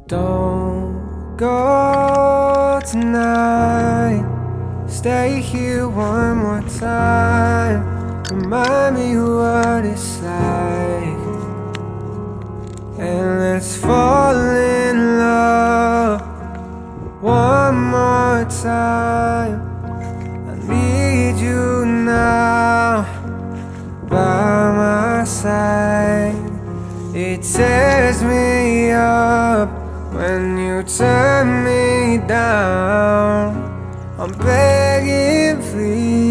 Don't go tonight. Stay here one more time. Remind me what it's like, and let's fall in love one more time. I need you now by my side. It tears me up when you turn me down. I'm begging, please.